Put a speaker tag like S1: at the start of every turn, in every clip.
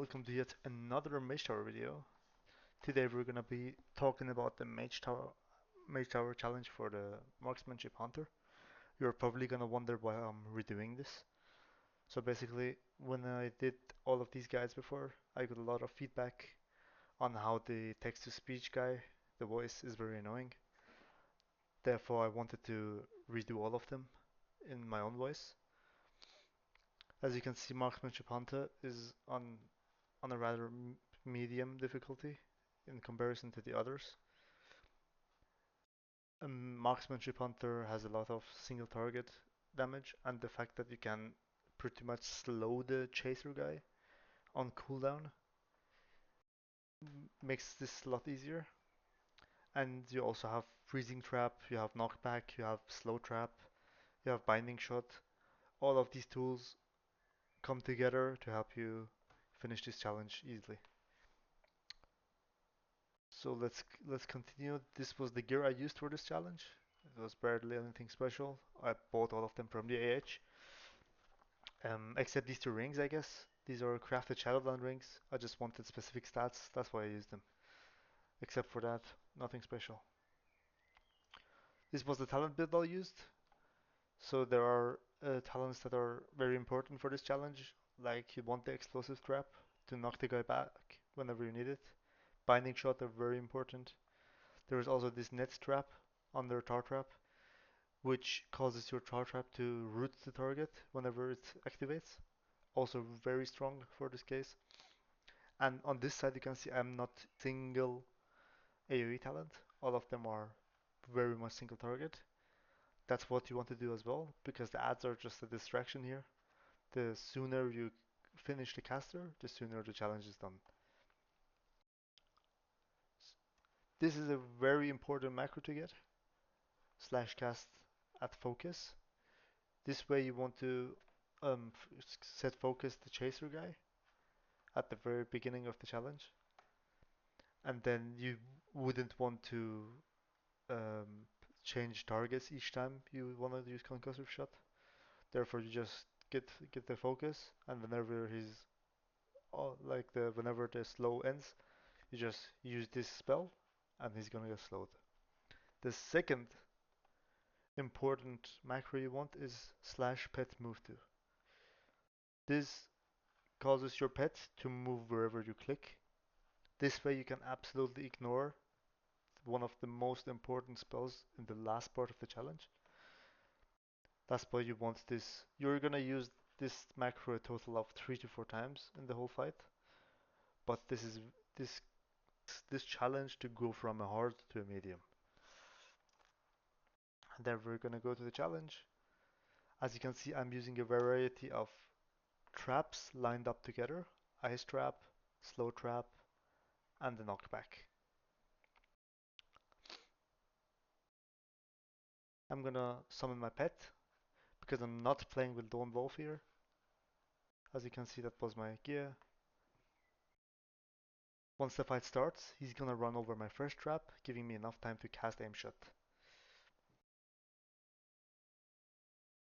S1: welcome to yet another Mage Tower video. Today we're gonna be talking about the Mage Tower challenge for the Marksmanship Hunter. You're probably gonna wonder why I'm redoing this. So basically, when I did all of these guides before, I got a lot of feedback on how the text-to-speech guy, the voice, is very annoying. Therefore, I wanted to redo all of them in my own voice. As you can see, Marksmanship Hunter is on a rather medium difficulty in comparison to the others. Marksmanship Hunter has a lot of single target damage, and the fact that you can pretty much slow the chaser guy on cooldown makes this a lot easier. And you also have freezing trap, you have knockback, you have slow trap, you have binding shot. All of these tools come together to help you finish this challenge easily. So let's continue. This was the gear I used for this challenge. It was barely anything special. I bought all of them from the AH. Except these two rings, I guess. These are crafted Shadowland rings. I just wanted specific stats, that's why I used them. Except for that, nothing special. This was the talent build I used. So there are talents that are very important for this challenge. Like you want the explosive trap to knock the guy back whenever you need it. Binding shot are very important. There is also this net trap under tar trap, which causes your tar trap to root the target whenever it activates. Also very strong for this case. And on this side you can see I'm not single AoE talent. All of them are very much single target. That's what you want to do as well, because the ads are just a distraction here. The sooner you finish the caster, the sooner the challenge is done. This is a very important macro to get. Slash cast at focus. This way you want to set focus the chaser guy at the very beginning of the challenge. And then you wouldn't want to um, change targets each time you want to use concussive shot. Therefore, you just get the focus, and whenever he's whenever the slow ends, you just use this spell, and he's gonna get slowed. The second important macro you want is slash pet move to. This causes your pet to move wherever you click. This way you can absolutely ignore one of the most important spells in the last part of the challenge. That's why you want this. You're gonna use this macro a total of 3 to 4 times in the whole fight. But this this challenge to go from a hard to a medium. And then we're gonna go to the challenge. As you can see, I'm using a variety of traps lined up together. Ice trap, slow trap, and the knockback. I'm gonna summon my pet because I'm not playing with Lone Wolf here. As you can see, that was my gear. Once the fight starts, he's gonna run over my first trap, giving me enough time to cast aim shot.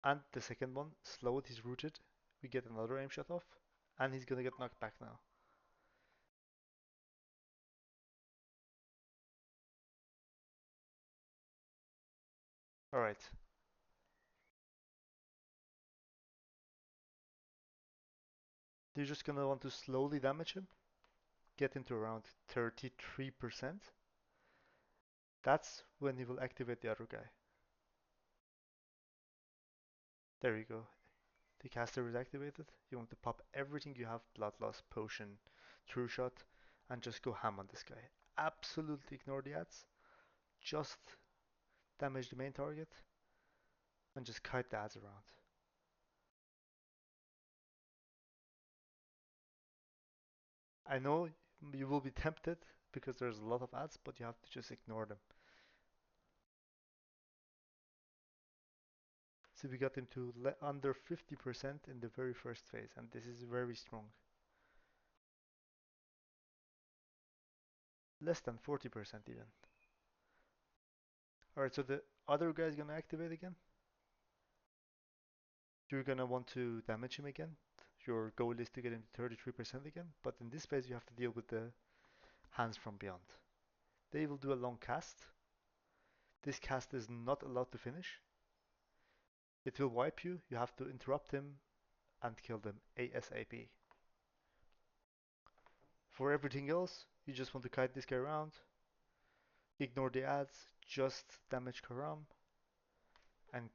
S1: And the second one, slowed, he's rooted. We get another aim shot off, and he's gonna get knocked back now. Alright. You're just gonna want to slowly damage him, get him to around 33%. That's when he will activate the other guy. There you go. The caster is activated. You want to pop everything you have, Bloodlust, Potion, True Shot, and just go ham on this guy. Absolutely ignore the ads. Just damage the main target and just kite the ads around. I know you will be tempted because there's a lot of ads, but you have to just ignore them. So we got him to under 50% in the very first phase, and this is very strong. Less than 40% even. Alright, so the other guy is gonna activate again. You're gonna want to damage him again. your goal is to get into 33% again, but in this phase you have to deal with the hands from beyond. They will do a long cast. This cast is not allowed to finish. It will wipe you. You have to interrupt him and kill them ASAP. For everything else, you just want to kite this guy around, ignore the ads, just damage Karam, and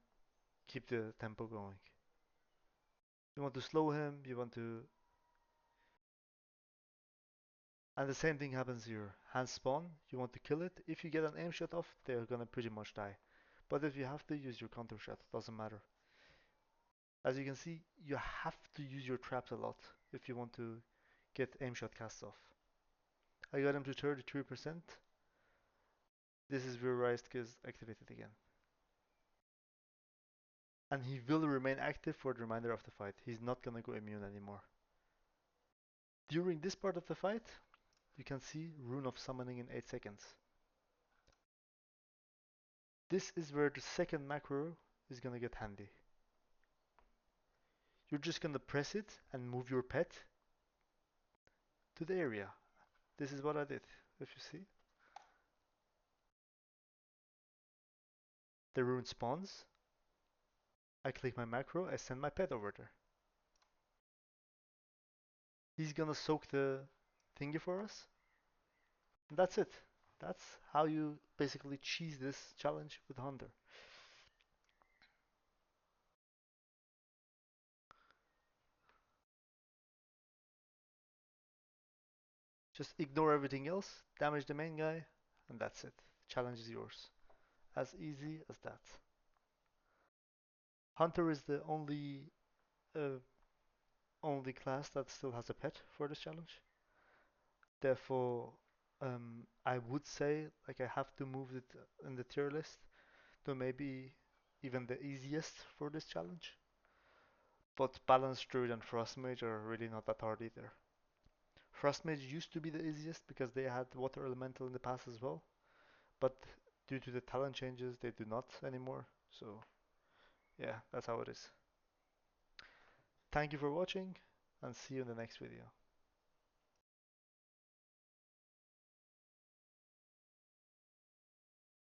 S1: keep the tempo going. You want to slow him, you want to... And the same thing happens here. Hands spawn, you want to kill it. If you get an aim shot off, they're gonna pretty much die. But if you have to use your counter shot, doesn't matter. As you can see, you have to use your traps a lot if you want to get aim shot casts off. I got him to 33%. This is where Risk is activated again. And he will remain active for the remainder of the fight. He's not gonna go immune anymore. During this part of the fight, you can see Rune of Summoning in 8 seconds. This is where the second macro is gonna get handy. You're just gonna press it and move your pet to the area. This is what I did, if you see. The rune spawns. I click my macro, I send my pet over there. He's gonna soak the thingy for us. And that's it. That's how you basically cheese this challenge with Hunter. Just ignore everything else, damage the main guy, and that's it. Challenge is yours. As easy as that. Hunter is the uh, only class that still has a pet for this challenge. Therefore, I would say like I have to move it in the tier list to maybe even the easiest for this challenge. But Balanced Druid and Frost Mage are really not that hard either. Frost Mage used to be the easiest because they had Water Elemental in the past as well, but due to the talent changes, they do not anymore. So yeah, that's how it is. Thank you for watching and see you in the next video.